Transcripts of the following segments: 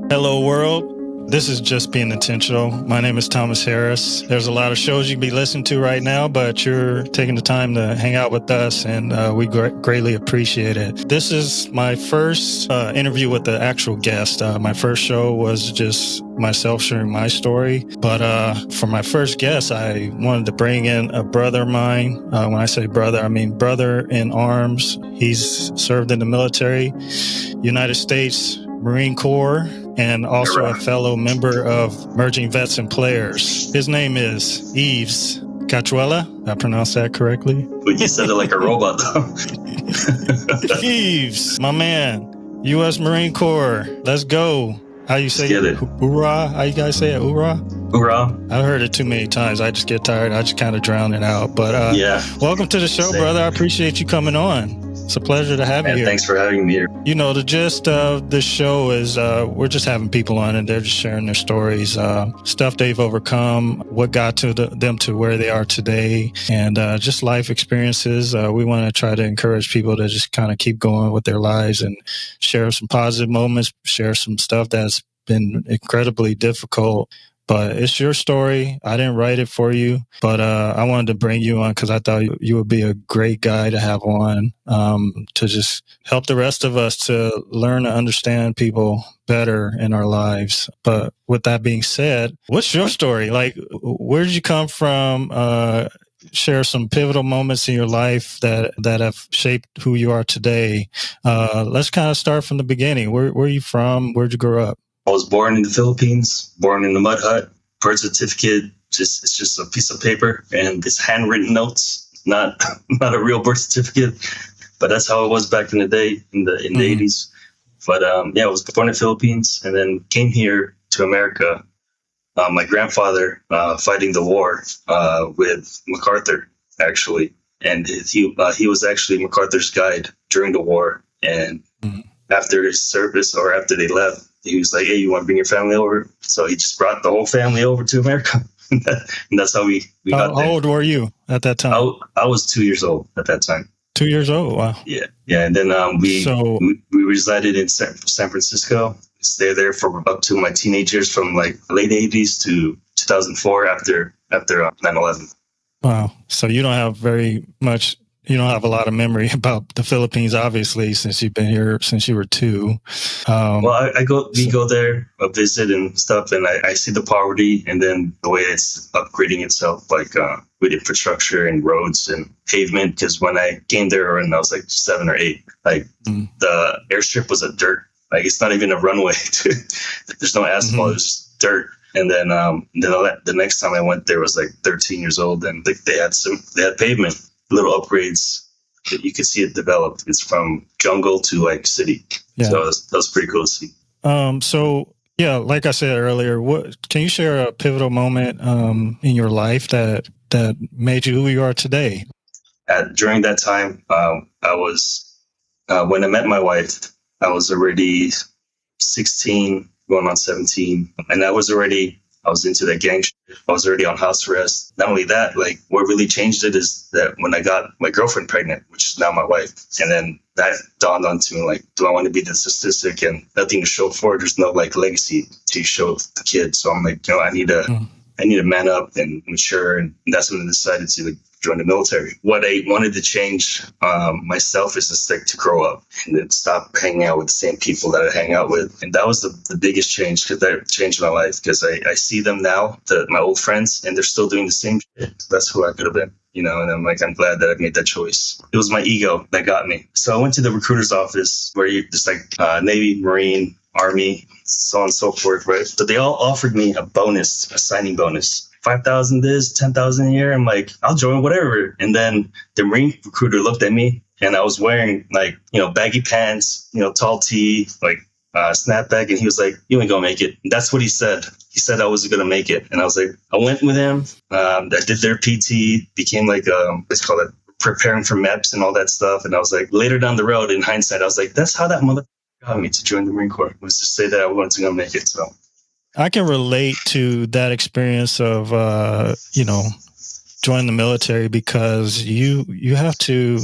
Hello, world. This is Just Being Intentional. My name is Thomas Harris. There's a lot of shows you can be listening to right now, but you're taking the time to hang out with us, and we greatly appreciate it. This is my first interview with the actual guest. My first show was just myself sharing my story, but for my first guest, I wanted to bring in a brother of mine. When I say brother, I mean brother in arms. He's served in the military, United States Marine Corps, and also a fellow member of Merging Vets and Players. His name is Yves Cachuela. I pronounced that correctly? But you said it like a robot, though. Yves, my man, U.S. Marine Corps. Let's go. How you say it? Hoorah? How you guys say it? Hoorah? Hoorah. I've heard it too many times. I just get tired. I just kind of drown it out. But yeah. Welcome to the show, brother. I appreciate you coming on. It's a pleasure to have you here. Thanks for having me here. You know, the gist of this show is we're just having people on and they're just sharing their stories, stuff they've overcome, what got to them to where they are today, and just life experiences. We want to try to encourage people to just kind of keep going with their lives and share some positive moments, share some stuff that's been incredibly difficult. But it's your story. I didn't write it for you, but I wanted to bring you on because I thought you would be a great guy to have on to just help the rest of us to learn to understand people better in our lives. But with that being said, what's your story? Like, where did you come from? Share some pivotal moments in your life that have shaped who you are today. Let's kind of start from the beginning. Where are you from? Where'd you grow up? I was born in the Philippines, born in the mud hut. Birth certificate, it's just a piece of paper and it's handwritten notes, not a real birth certificate. But that's how it was back in the day, in the 80s. But I was born in the Philippines and then came here to America. My grandfather fighting the war with MacArthur, actually, and he was actually MacArthur's guide during the war. And after his service or after they left, he was like, "Hey, you want to bring your family over?" So he just brought the whole family over to America. And that's how we got there. How old were you at that time? I was 2 years old at that time. 2 years old? Wow. Yeah. And then we resided in San Francisco. Stayed there for up to my teenage years, from like late 80s to 2004 after 9/11. Wow. So you don't have a lot of memory about the Philippines, obviously, since you've been here since you were 2. Well, we go there, visit and stuff, and I see the poverty and then the way it's upgrading itself, like with infrastructure and roads and pavement. Because when I came there when I was like 7 or 8, like the airstrip was a dirt. Like it's not even a runway. There's no asphalt. It's just dirt. And then the next time I went there was like 13 years old, and they had pavement. Little upgrades that you could see it develop. It's from jungle to like city. Yeah. So that was pretty cool to see. So yeah, like I said earlier, can you share a pivotal moment in your life that made you who you are today? During that time, I was when I met my wife, I was already 16, going on 17, and I was into that gang shit. I was already on house arrest. Not only that, like what really changed it is that when I got my girlfriend pregnant, which is now my wife, and then that dawned onto me, like, do I want to be the statistic and nothing to show for it? There's no like legacy to show the kid. So I'm like, I need to man up and mature, and that's when I decided to like join the military. What I wanted to change myself is to grow up and then stop hanging out with the same people that I hang out with. And that was the biggest change, because that changed my life, because I see them now, my old friends, and they're still doing the same shit. That's who I could have been, and I'm like, I'm glad that I made that choice. It was my ego that got me. So I went to the recruiter's office where you just like Navy, Marine, Army, so on and so forth, right? But they all offered me a signing bonus. 5,000 this, 10,000 a year. I'm like, I'll join whatever. And then the Marine recruiter looked at me, and I was wearing like, baggy pants, tall tee, like snapback. And he was like, you ain't gonna make it. And that's what he said. He said I wasn't gonna make it. And I was like, I went with him. I did their PT, became like, let's call it preparing for MEPS and all that stuff. And I was like, later down the road, in hindsight, I was like, that's how that motherfucker got me to join the Marine Corps, was to say that I wasn't gonna make it. So I can relate to that experience of, joining the military, because you have to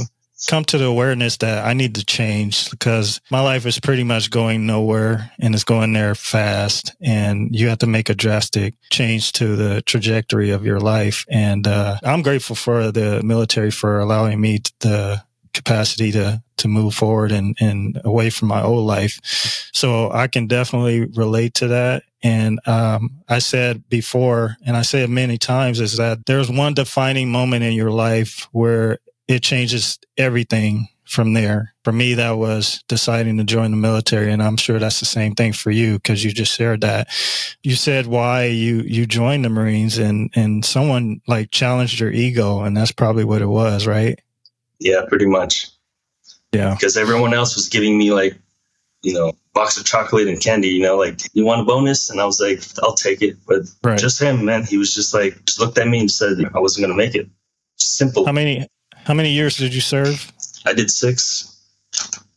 come to the awareness that I need to change because my life is pretty much going nowhere and it's going there fast. And you have to make a drastic change to the trajectory of your life. And I'm grateful for the military for allowing me the capacity to move forward and away from my old life. So I can definitely relate to that. And I said before, and I say it many times, is that there's one defining moment in your life where it changes everything from there. For me, that was deciding to join the military. And I'm sure that's the same thing for you because you just shared that. You said why you joined the Marines and someone like challenged your ego. And that's probably what it was, right? Yeah, pretty much. Yeah. Because everyone else was giving me like, box of chocolate and candy, like, you want a bonus? And I was like, I'll take it. But just him, man, he was just like, just looked at me and said I wasn't going to make it. Simple. How many years did you serve? I did 6.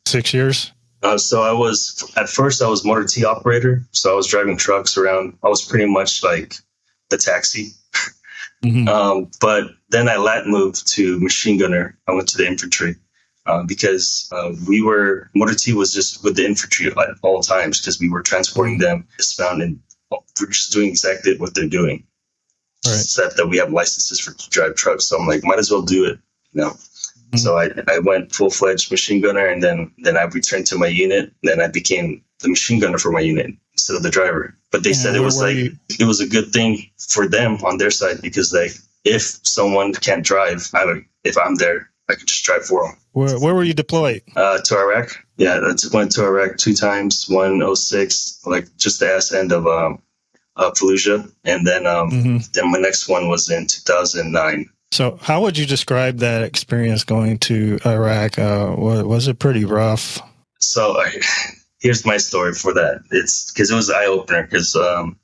6 years? So at first I was motor T operator. So I was driving trucks around. I was pretty much like the taxi. Mm-hmm. But then I lat moved to machine gunner. I went to the infantry because motor T was just with the infantry at all times because we were transporting them eastbound and we're just doing exactly what they're doing. Right. Except that we have licenses for to drive trucks. So I'm like, might as well do it. Mm-hmm. So I went full-fledged machine gunner, and then I returned to my unit. Then I became the machine gunner for my unit instead of the driver. But they said it was it was a good thing for them on their side because like if someone can't drive, if I'm there, I could just drive for them. Where were you deployed? To Iraq. Yeah, I went to Iraq 2 times. 106, like just the ass end of Fallujah, and then then my next one was in 2009. So how would you describe that experience going to Iraq? Was it pretty rough? So here's my story for that. It's because it was an eye-opener because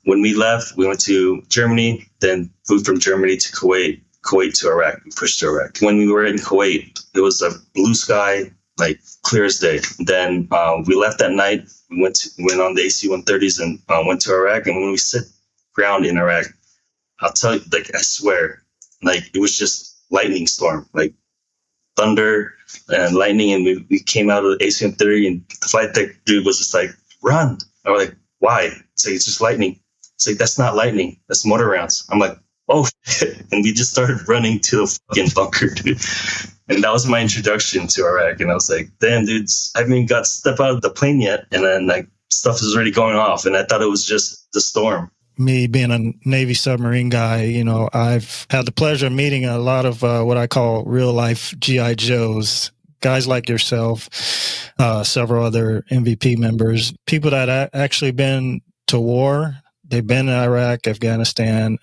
when we left, we went to Germany, then flew from Germany to Kuwait to Iraq, we pushed to Iraq. When we were in Kuwait, it was a blue sky, like clear as day. Then we left that night, we went on the AC-130s and went to Iraq. And when we sit ground in Iraq, I'll tell you, like, I swear, like it was just lightning storm, like thunder and lightning. And we came out of the AC-130 and the flight deck dude was just like, run. I was like, why? It's like, it's just lightning. It's like, that's not lightning. That's mortar rounds. I'm like, oh shit. And we just started running to the fucking bunker, dude. And that was my introduction to Iraq. And I was like, damn, dudes, I haven't even got to step out of the plane yet. And then like stuff is already going off. And I thought it was just the storm. Me being a Navy submarine guy, I've had the pleasure of meeting a lot of what I call real life GI Joes, guys like yourself, several other MVP members, people that actually been to war. They've been in Iraq, Afghanistan.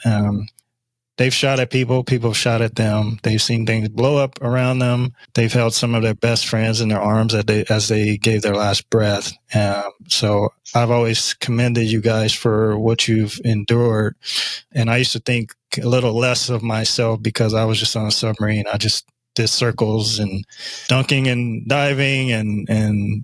They've shot at people. People have shot at them. They've seen things blow up around them. They've held some of their best friends in their arms as they gave their last breath. So I've always commended you guys for what you've endured. And I used to think a little less of myself because I was just on a submarine. I just did circles and dunking and diving and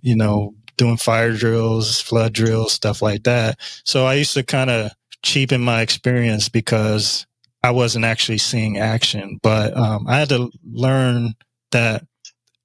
doing fire drills, flood drills, stuff like that. So I used to kind of cheapen my experience because I wasn't actually seeing action, but I had to learn that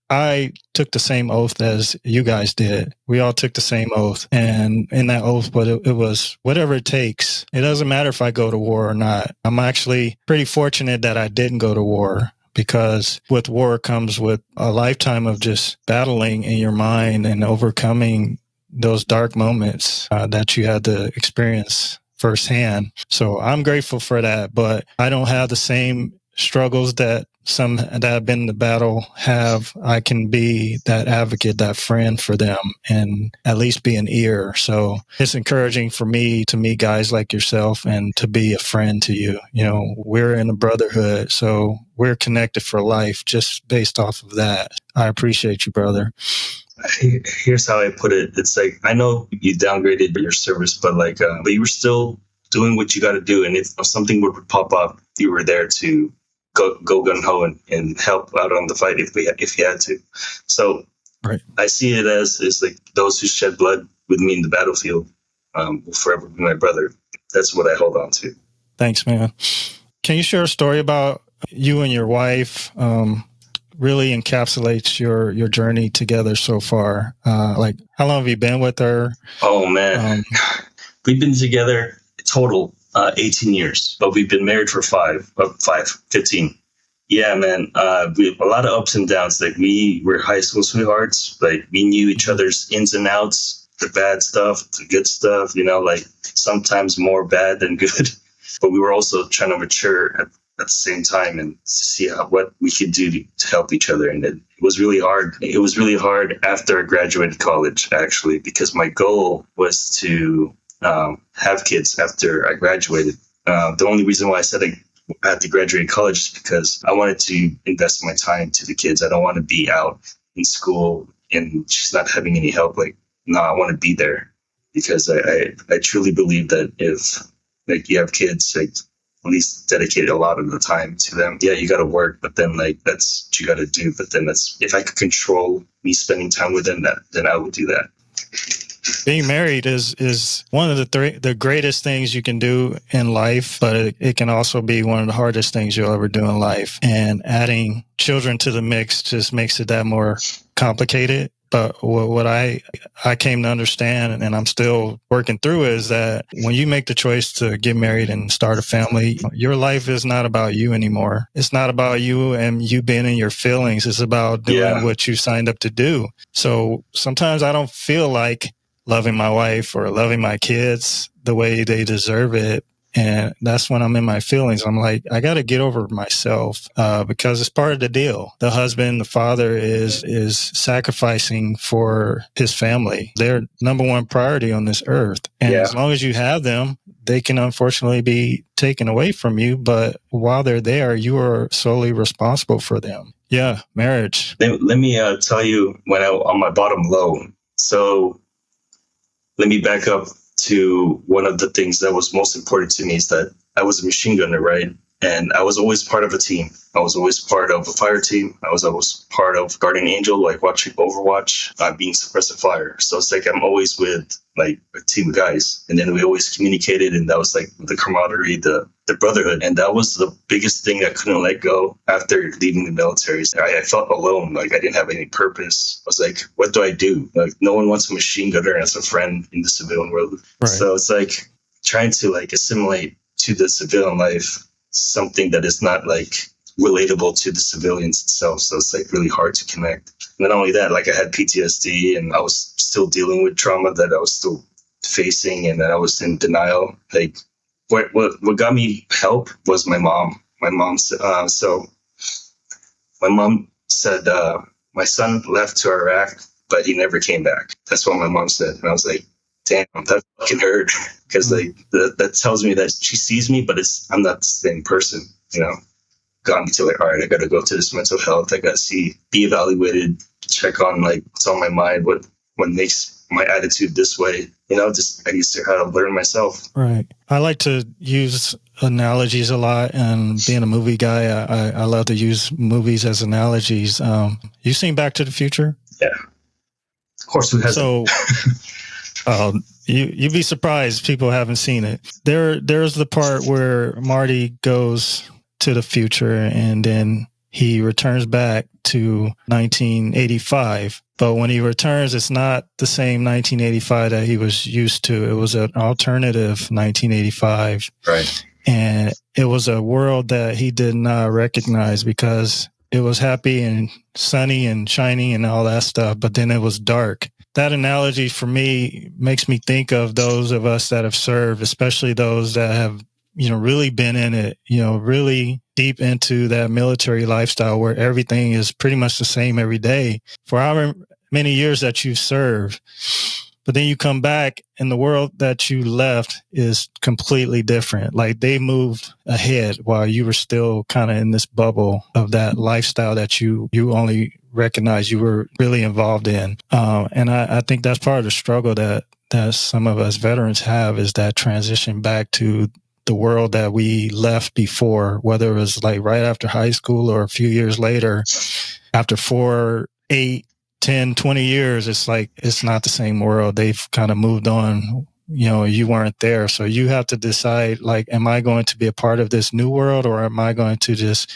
I took the same oath as you guys did. We all took the same oath. And in that oath, but it was whatever it takes. It doesn't matter if I go to war or not. I'm actually pretty fortunate that I didn't go to war because with war comes with a lifetime of just battling in your mind and overcoming those dark moments that you had to experience firsthand. So I'm grateful for that, but I don't have the same struggles that some that have been in the battle have. I can be that advocate, that friend for them, and at least be an ear. So it's encouraging for me to meet guys like yourself and to be a friend to you. We're in a brotherhood, so we're connected for life just based off of that. I appreciate you, brother. Here's how I put it. It's like, I know you downgraded your service, but but you were still doing what you got to do. And if something would pop up, you were there to go gun ho and help out on the fight if you had to. So right. I see it as like those who shed blood with me in the battlefield will forever be my brother. That's what I hold on to. Thanks, man. Can you share a story about you and your wife? really encapsulates your journey together so far. Like, how long have you been with her? Oh man, we've been together total 18 years, but we've been married for 15. Yeah, man. We have a lot of ups and downs. Like we were high school sweethearts. Like we knew each other's ins and outs, the bad stuff, the good stuff. Like sometimes more bad than good. But we were also trying to mature at the same time and see what we could do to help each other. And it was really hard. It was really hard after I graduated college, actually, because my goal was to have kids after I graduated. The only reason why I said I had to graduate college is because I wanted to invest my time to the kids. I don't want to be out in school and she's not having any help. Like, no, I want to be there because I truly believe that if like you have kids, like at least dedicate a lot of the time to them. Yeah, you got to work, but then like that's what you got to do. But then that's if I could control me spending time with them, then I would do that. Being married is one of the greatest things you can do in life, but it can also be one of the hardest things you'll ever do in life. And adding children to the mix just makes it that more complicated. But what I came to understand, and I'm still working through, is that when you make the choice to get married and start a family, your life is not about you anymore. It's not about you and you being in your feelings. It's about doing what you signed up to do. So sometimes I don't feel like loving my wife or loving my kids the way they deserve it. And that's when I'm in my feelings. I'm like, I got to get over myself because it's part of the deal. The husband, the father is sacrificing for his family. They're number one priority on this earth. And as long as you have them, they can unfortunately be taken away from you. But while they're there, you are solely responsible for them. Yeah, marriage. Let me tell you when I on my bottom low. So let me back up to one of the things that was most important to me is that I was a machine gunner, right? And I was always part of a team. I was always part of a fire team. I was always part of Guardian Angel, like watching Overwatch, being suppressive fire. So it's like I'm always with like a team of guys. And then we always communicated, and that was like the camaraderie, the brotherhood. And that was the biggest thing I couldn't let go after leaving the military. I felt alone, like I didn't have any purpose. I was like, what do I do? Like no one wants a machine gunner as a friend in the civilian world. Right. So it's like trying to like assimilate to the civilian life something that is not like relatable to the civilians itself. So it's like really hard to connect. And not only that, like I had PTSD and I was still dealing with trauma that I was still facing and that I was in denial. Like what got me help was my mom. My mom said, my mom said, my son left to Iraq, but he never came back. That's what my mom said. And I was like, damn, that fucking hurt. Because like that tells me that she sees me, but I'm not the same person, Got me to like, all right, I got to go to this mental health. I got to be evaluated, check on like what's on my mind, what makes my attitude this way. Just I used to how to learn myself. Right. I like to use analogies a lot, and being a movie guy, I love to use movies as analogies. You seen Back to the Future? Yeah. Of course, who hasn't? So, you'd be surprised people haven't seen it. There's the part where Marty goes to the future and then he returns back to 1985. But when he returns, it's not the same 1985 that he was used to. It was an alternative 1985. Right. And it was a world that he did not recognize because it was happy and sunny and shiny and all that stuff, but then it was dark. That analogy for me makes me think of those of us that have served, especially those that have, really been in it, really deep into that military lifestyle where everything is pretty much the same every day for however many years that you've served. But then you come back and the world that you left is completely different. Like they moved ahead while you were still kind of in this bubble of that lifestyle that you only recognize you were really involved in. And I think that's part of the struggle that some of us veterans have, is that transition back to the world that we left before, whether it was like right after high school or a few years later, after 4, 8, 10, 20 years, it's like, it's not the same world. They've kind of moved on you weren't there. So you have to decide, like, am I going to be a part of this new world, or am I going to just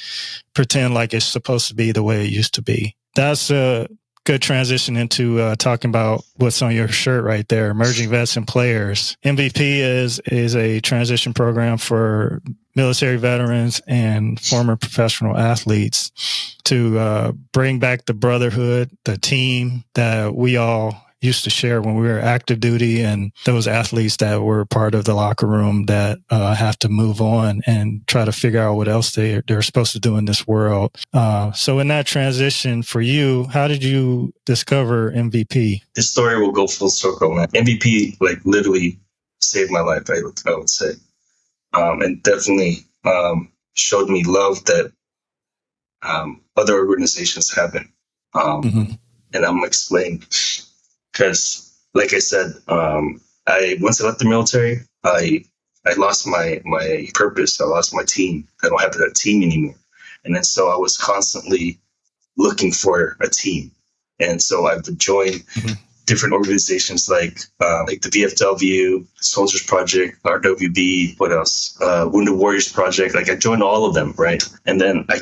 pretend like it's supposed to be the way it used to be? That's a good transition into talking about what's on your shirt right there, Emerging Vets and Players. MVP is a transition program for military veterans and former professional athletes to bring back the brotherhood, the team that we all used to share when we were active duty, and those athletes that were part of the locker room that have to move on and try to figure out what else they're supposed to do in this world. So in that transition for you, how did you discover MVP? This story will go full circle, man. MVP like literally saved my life, I would say. And definitely showed me love that other organizations haven't. And I'm explaining. Because, like I said, once I left the military, I lost my purpose. I lost my team. I don't have that team anymore. And then so I was constantly looking for a team. And so I've joined different organizations like the VFW, Soldiers Project, RWB, what else? Wounded Warriors Project. Like I joined all of them, right? And then I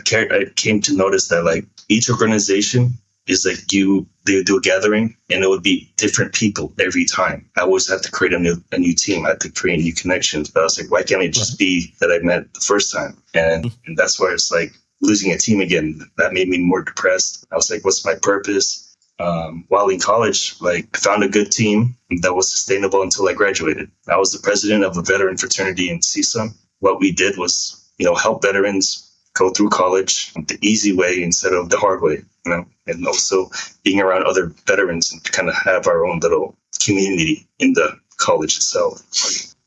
came to notice that like each organization is like they would do a gathering and it would be different people every time. I always had to create a new team. I had to create new connections. But I was like, why can't it just be that I met the first time? And that's where it's like losing a team again. That made me more depressed. I was like, what's my purpose? While in college, like I found a good team that was sustainable until I graduated. I was the president of a veteran fraternity in CSUN. What we did was, help veterans go through college the easy way instead of the hard way, and also being around other veterans and kind of have our own little community in the college itself.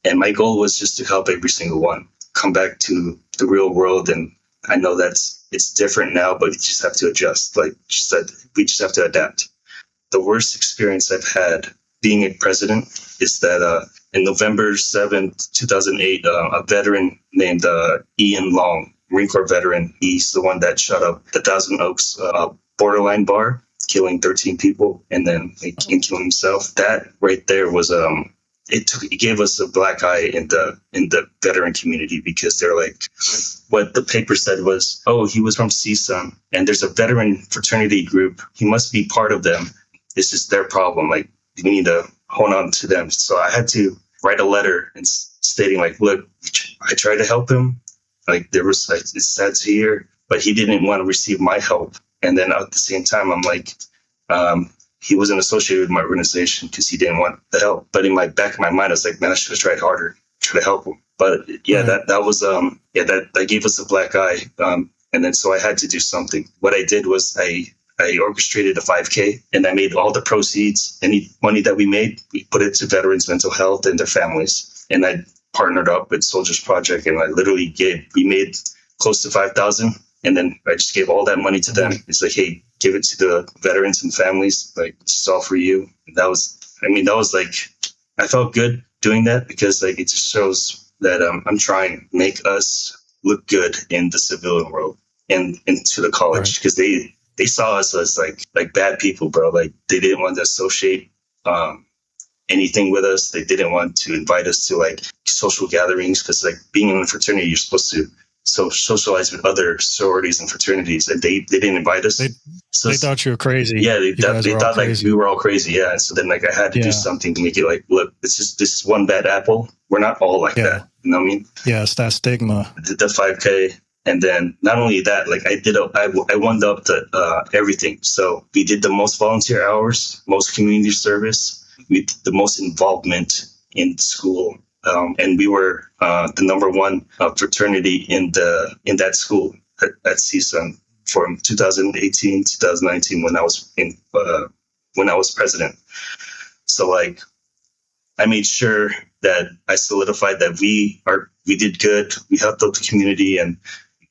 And my goal was just to help every single one come back to the real world. And I know it's different now, but you just have to adjust. Like you said, we just have to adapt. The worst experience I've had being a president is that in November 7th, 2008, a veteran named Ian Long, Marine Corps veteran, he's the one that shut up the Thousand Oaks borderline bar, killing 13 people and then killing himself. That right there was it gave us a black eye in the veteran community, because they're like, what the paper said was, oh, he was from CSUN and there's a veteran fraternity group. He must be part of them. This is their problem. Like we need to hold on to them. So I had to write a letter and stating like, look, I tried to help him. Like there was like, it's sad to hear, but he didn't want to receive my help. And then at the same time, I'm like, he wasn't associated with my organization because he didn't want the help. But in my back of my mind, I was like, man, I should have tried harder, try to help him. But yeah, that was that gave us a black eye. And then so I had to do something. What I did was I orchestrated a 5K, and I made all the proceeds, any money that we made, we put it to veterans' mental health and their families. And I partnered up with Soldiers Project, and I literally we made close to 5,000. And then I just gave all that money to them. It's like, hey, give it to the veterans and families. Like, this is all for you. And that was like, I felt good doing that, because like, it just shows that I'm trying to make us look good in the civilian world and into the college, because they saw us as like bad people, bro. Like they didn't want to associate anything with us. They didn't want to invite us to like social gatherings, because like being in a fraternity, you're supposed to socialize with other sororities and fraternities, and they didn't invite us. They thought you were crazy. Yeah, they thought like we were all crazy. Yeah, and so then like I had to do something to make it like, look, this is one bad apple. We're not all like that. You know what I mean? Yeah, it's that stigma. I did the 5K, and then not only that, like I wound up to everything. So we did the most volunteer hours, most community service, we did the most involvement in school. And we were the number one fraternity in that school at CSUN from 2018 to 2019 when I was president. So like I made sure that I solidified that we did good. We helped out the community, and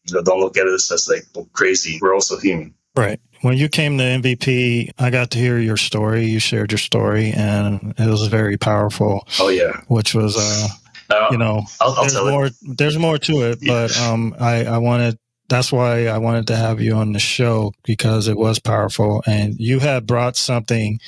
don't look at us as like crazy. We're also human. Right. When you came to MVP, I got to hear your story. You shared your story, and it was very powerful. Oh yeah. Which was, I'll tell it. There's more to it, but that's why I wanted to have you on the show, because it was powerful, and you had brought something,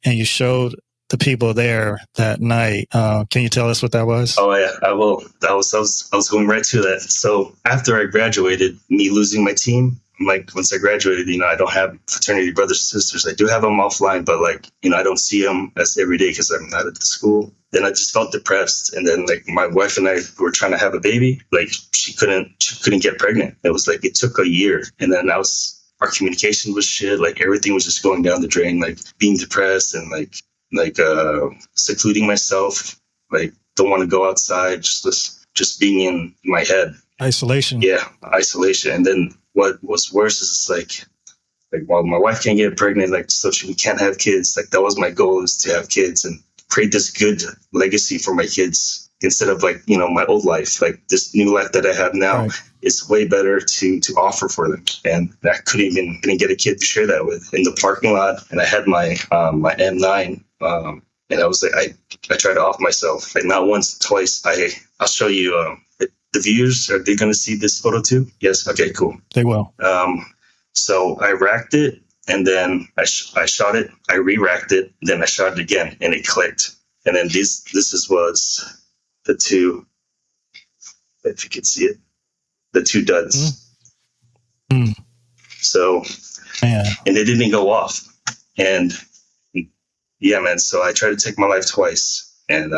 and you showed the people there that night. Can you tell us what that was? Oh yeah, I will. I was going right to that. So after I graduated, me losing my team, like once I graduated, I don't have fraternity brothers and sisters. I do have them offline, but I don't see them as every day because I'm not at the school. Then I just felt depressed, and then like my wife and I were trying to have a baby. Like she couldn't get pregnant. It was like it took a year, and then our communication was shit. Like everything was just going down the drain. Like being depressed and like secluding myself. Like don't want to go outside. Just being in my head. Isolation. Yeah, isolation. And then what was worse is like while my wife can't get pregnant, like so we can't have kids. Like that was my goal, is to have kids and create this good legacy for my kids instead of like my old life. Like this new life that I have now is way better to offer for them. And I couldn't get a kid to share that with in the parking lot. And I had my my M9. And I was like, I tried to off myself, like not once, twice. I'll show you. The viewers, are they going to see this photo too? Yes. Okay. Cool. They will. So I racked it, and then I shot it. I re-racked it, then I shot it again, and it clicked. And then this was the two. If you can see it, the two duds. Mm. So, and it didn't go off. And yeah, man. So I tried to take my life twice, and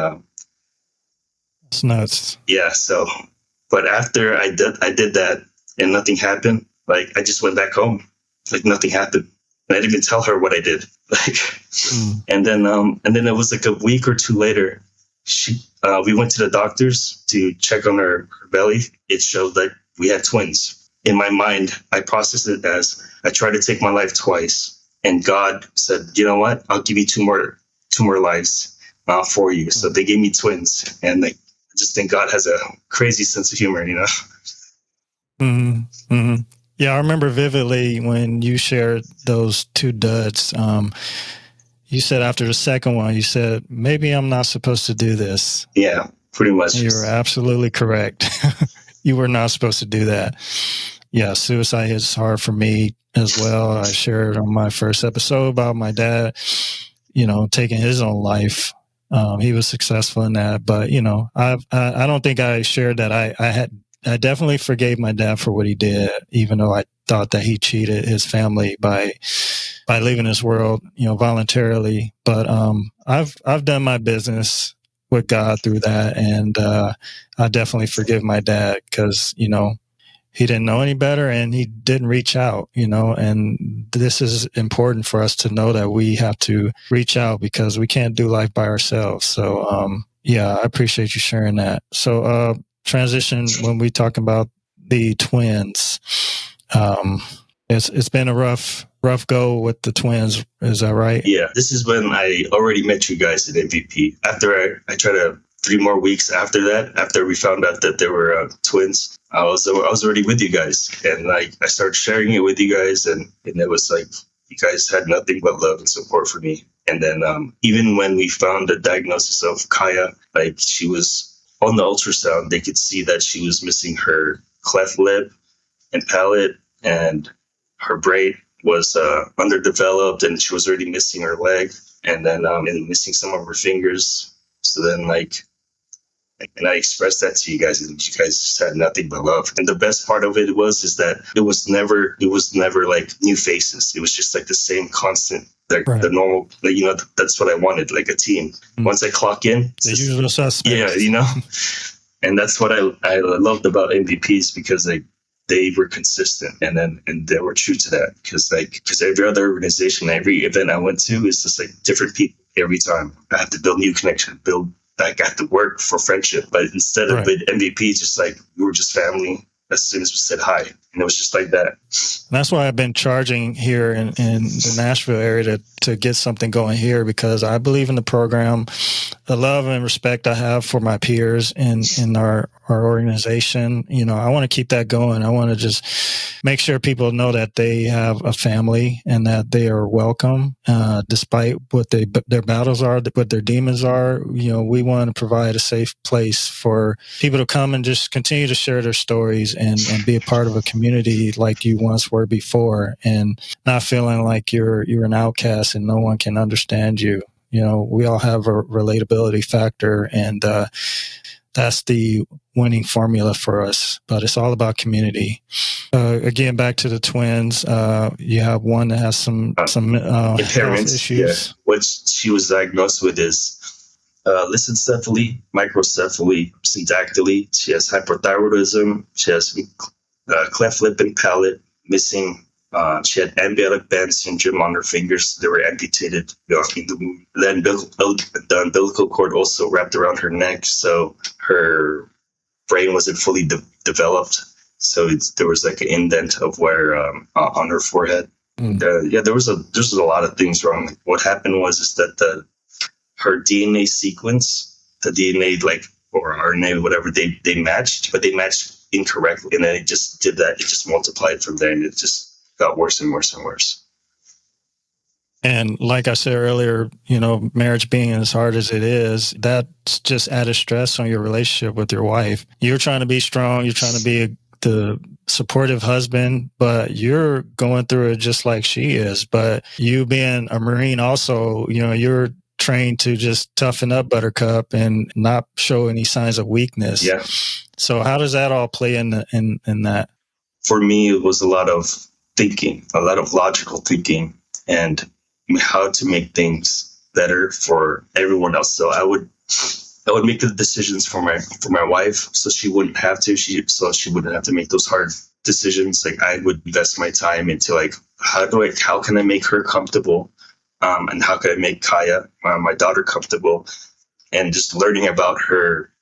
it's nuts. Yeah. So, but after I did that, and nothing happened. Like I just went back home, like nothing happened, and I didn't even tell her what I did. Like, and then it was like a week or two later. We went to the doctors to check on her belly. It showed that we had twins. In my mind, I processed it as I tried to take my life twice. And God said, you know what? I'll give you two more lives for you. So they gave me twins, and I just think God has a crazy sense of humor, Mm-hmm. Mm-hmm. Yeah, I remember vividly when you shared those two duds. You said after the second one, you said, maybe I'm not supposed to do this. Yeah, pretty much. You're absolutely correct. You were not supposed to do that. Yeah, suicide is hard for me as well. I shared on my first episode about my dad, taking his own life. He was successful in that, but I don't think I shared that. I definitely forgave my dad for what he did, even though I thought that he cheated his family by leaving this world, voluntarily. But I've done my business with God through that, and I definitely forgive my dad because he didn't know any better, and he didn't reach out, and this is important for us to know that we have to reach out because we can't do life by ourselves. So, yeah, I appreciate you sharing that. So, transition when we talk about the twins, it's been a rough go with the twins. Is that right? Yeah. This is when I already met you guys at MVP. After I tried 3 more weeks after that, after we found out that they were twins, I was already with you guys, and I started sharing it with you guys, and it was like you guys had nothing but love and support for me. And then even when we found the diagnosis of Kayah, like she was on the ultrasound, they could see that she was missing her cleft lip and palate, and her brain was underdeveloped, and she was already missing her leg, and then and missing some of her fingers. So then and I expressed that to you guys, and you guys just had nothing but love. And the best part of it is that it was never like new faces. It was just like the same constant, like the normal, like, that's what I wanted, like a team. Mm-hmm. Once I clock in, the usual suspects. Yeah, and that's what I loved about MVPs, because they were consistent, and they were true to that, because every other organization, every event I went to, is just like different people every time. I have to build new connection, I got to work for friendship, but instead of with MVP, just like we were just family as soon as we said hi, and it was just like that. And that's why I've been charging here in the Nashville area to get something going here, because I believe in the program, the love and respect I have for my peers in our organization. I want to keep that going. I want to just make sure people know that they have a family and that they are welcome, despite what their battles are, what their demons are. We want to provide a safe place for people to come and just continue to share their stories and be a part of a community like you once were before, and not feeling like you're an outcast and no one can understand you. we all have a relatability factor, and that's the winning formula for us. But it's all about community. Again, back to the twins. You have one that has some impairments, health issues. Yeah. What she was diagnosed with is lissencephaly, microcephaly, syndactyly. She has hypothyroidism. She has cleft lip and palate, missing. She had ambiotic band syndrome on her fingers. They were amputated in the womb. Then the umbilical cord also wrapped around her neck, so her brain wasn't fully developed. So there was like an indent of where on her forehead. There was a lot of things wrong. What happened was is that her DNA sequence, the DNA or RNA, whatever, they matched, but they matched incorrectly, and then it just did that. It just multiplied from there, and it just got worse and worse and worse. And like I said earlier, marriage being as hard as it is, that's just added stress on your relationship with your wife. You're trying to be strong. You're trying to be the supportive husband, but you're going through it just like she is. But you being a Marine also, you're trained to just toughen up, Buttercup, and not show any signs of weakness. Yeah. So how does that all play in that? For me, it was a lot of thinking, a lot of logical thinking, and how to make things better for everyone else. So I would make the decisions for my wife, so she wouldn't have to. So she wouldn't have to make those hard decisions. Like, I would invest my time into how can I make her comfortable, and how can I make Kayah, my daughter, comfortable, and just learning about her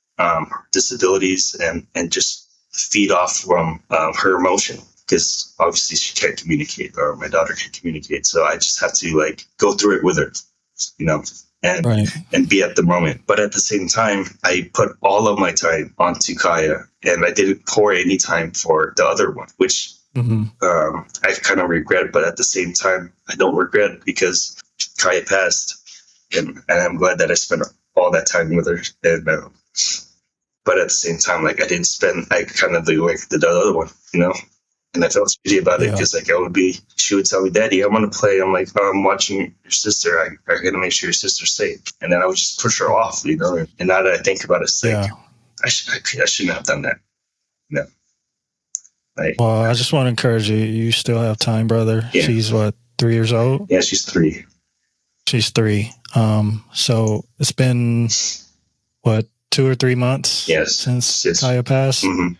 disabilities and just feed off from her emotion. Because obviously she can't communicate, or my daughter can't communicate. So I just have to go through it with her, and be at the moment. But at the same time, I put all of my time onto Kayah, and I didn't pour any time for the other one, which I kind of regret. But at the same time, I don't regret, because Kayah passed, and I'm glad that I spent all that time with her. And but at the same time, I didn't spend kind of the other one, And I felt shitty about it, because she would tell me, "Daddy, I want to play." I'm like, "I'm watching your sister. I got to make sure your sister's safe." And then I would just push her off, And now that I think about it, I shouldn't have done that. No. Well, I just want to encourage you. You still have time, brother. Yeah. She's what, 3 years old? Yeah, she's 3. She's 3. So it's been what, 2 or 3 months since Kayah passed? Mm-hmm.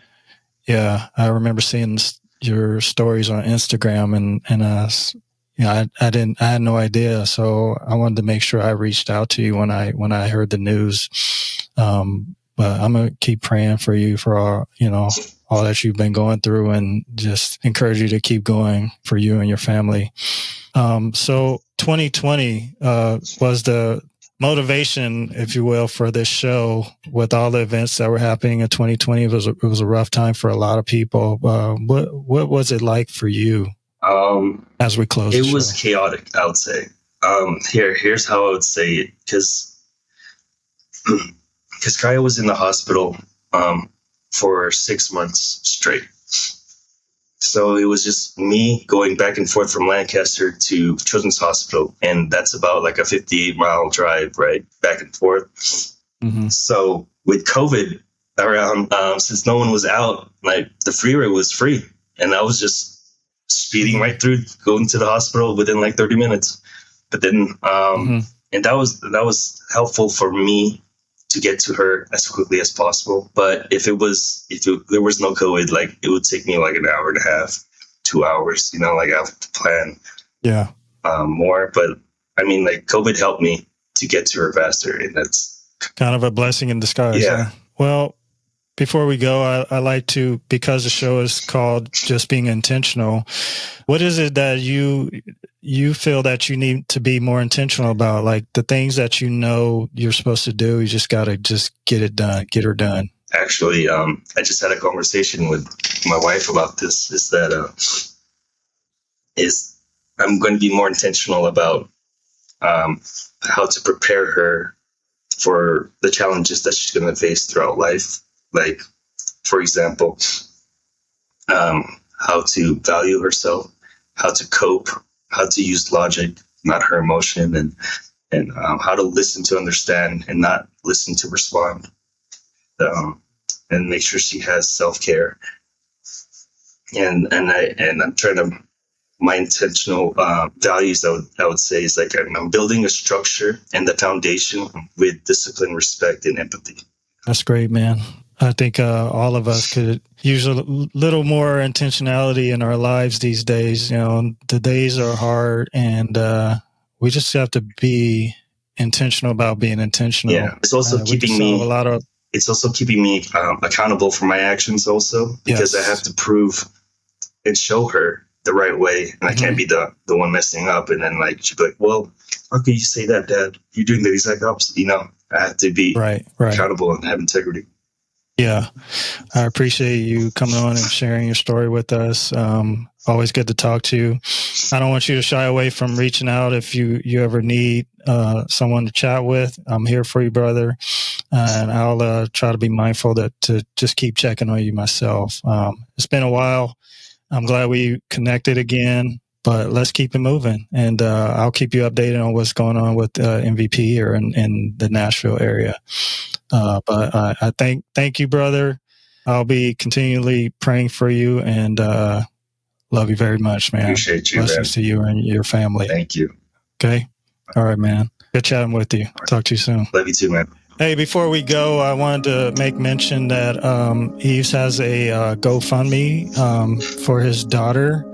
Yeah, I remember seeing your stories on Instagram, and I had no idea, so I wanted to make sure I reached out to you when I heard the news. But I'm gonna keep praying for you for all that you've been going through, and just encourage you to keep going for you and your family. So 2020 was the motivation, if you will, for this show. With all the events that were happening in 2020, it was a rough time for a lot of people. What was it like for you as we close? It was chaotic, I would say. Here's how I would say it, because Kayah was in the hospital for 6 months straight. So it was just me going back and forth from Lancaster to Children's Hospital. And that's about a 58-mile drive, right? Back and forth. Mm-hmm. So with COVID around, since no one was out, the freeway was free. And I was just speeding right through, going to the hospital within 30 minutes. But then, and that was helpful for me to get to her as quickly as possible. But if there was no COVID, it would take me an hour and a half, 2 hours, I have to plan more. But I mean, COVID helped me to get to her faster, and that's kind of a blessing in disguise. Yeah. Huh? Well, before we go, I like to, because the show is called Just Being Intentional, what is it that you feel that you need to be more intentional about? The things that you're supposed to do, you just got to just get it done, get her done. Actually, I just had a conversation with my wife about this, is that I'm going to be more intentional about how to prepare her for the challenges that she's going to face throughout life. For example, how to value herself, how to cope, how to use logic, not her emotion, and how to listen to understand and not listen to respond. And make sure she has self-care. And I'm trying to, my intentional values, I would say, is like I'm building a structure and the foundation with discipline, respect, and empathy. That's great, man. I think all of us could use a little more intentionality in our lives these days. You know, the days are hard, and we just have to be intentional about being intentional. Yeah, it's also keeping me. It's also keeping me accountable for my actions, also, because I have to prove and show her the right way, and I can't be the one messing up. And then like she'd be like, "Well, how can you say that, Dad? You're doing the exact opposite." You know, I have to be accountable and have integrity. Yeah, I appreciate you coming on and sharing your story with us. Always good to talk to you. I don't want you to shy away from reaching out if you ever need someone to chat with. I'm here for you, brother, and I'll try to be mindful to just keep checking on you myself. It's been a while. I'm glad we connected again, but let's keep it moving, and I'll keep you updated on what's going on with MVP here in the Nashville area. But I thank you, brother. I'll be continually praying for you, and love you very much, man. Appreciate you, Blessings to you and your family. Thank you. Okay. All right, man. Good chatting with you. Talk to you soon. Love you too, man. Hey, before we go, I wanted to make mention that Yves has a GoFundMe for his daughter.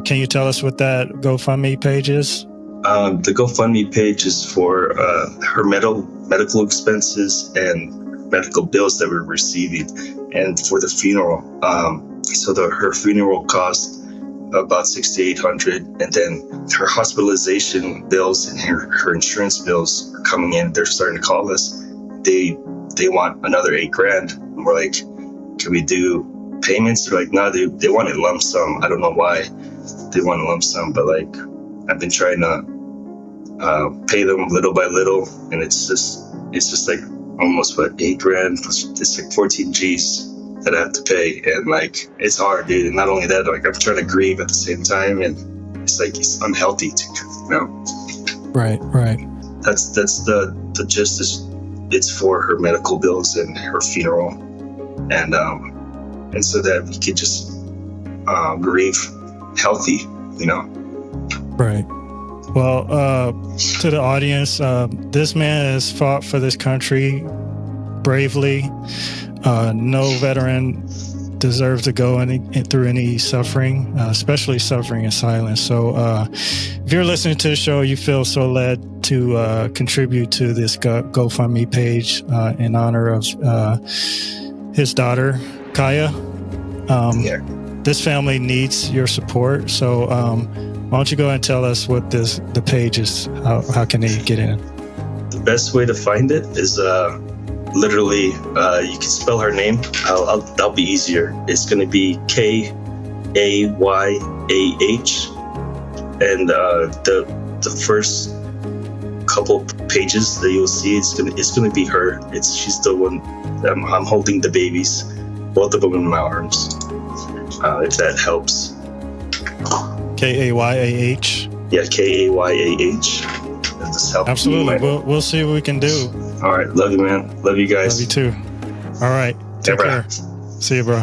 Can you tell us what that GoFundMe page is? The GoFundMe page is for her medical expenses and medical bills that we're receiving, and for the funeral. So her funeral cost about $6,800, and then her hospitalization bills and her insurance bills are coming in. They're starting to call us. They want another $8,000. And we're like, can we do payments? They're like, no, they want a lump sum. I don't know why they want a lump sum, but like I've been trying to pay them little by little, and it's just like almost $8,000. It's like 14 G's that I have to pay, and like it's hard, dude. And not only that, like I'm trying to grieve at the same time, and it's unhealthy to, you know. Right. That's the gist. It's for her medical bills and her funeral, and so that we could just grieve healthy, you know. Right. Well, to the audience, this man has fought for this country bravely. No veteran deserves to go through any suffering, especially suffering in silence. So if you're listening to the show, you feel so led to contribute to this GoFundMe page in honor of his daughter, Kayah. This family needs your support. So why don't you go and tell us what the page is? How can they get in? The best way to find it is literally, you can spell her name. That'll be easier. It's going to be Kayah, and the first couple pages that you'll see, it's gonna be her. She's the one. I'm holding the babies, both of them in my arms. If that helps. Kayah. Yeah, Kayah. Does this help? Absolutely. We'll see what we can do. All right. Love you, man. Love you guys. Love you too. All right. Take care. See you, bro.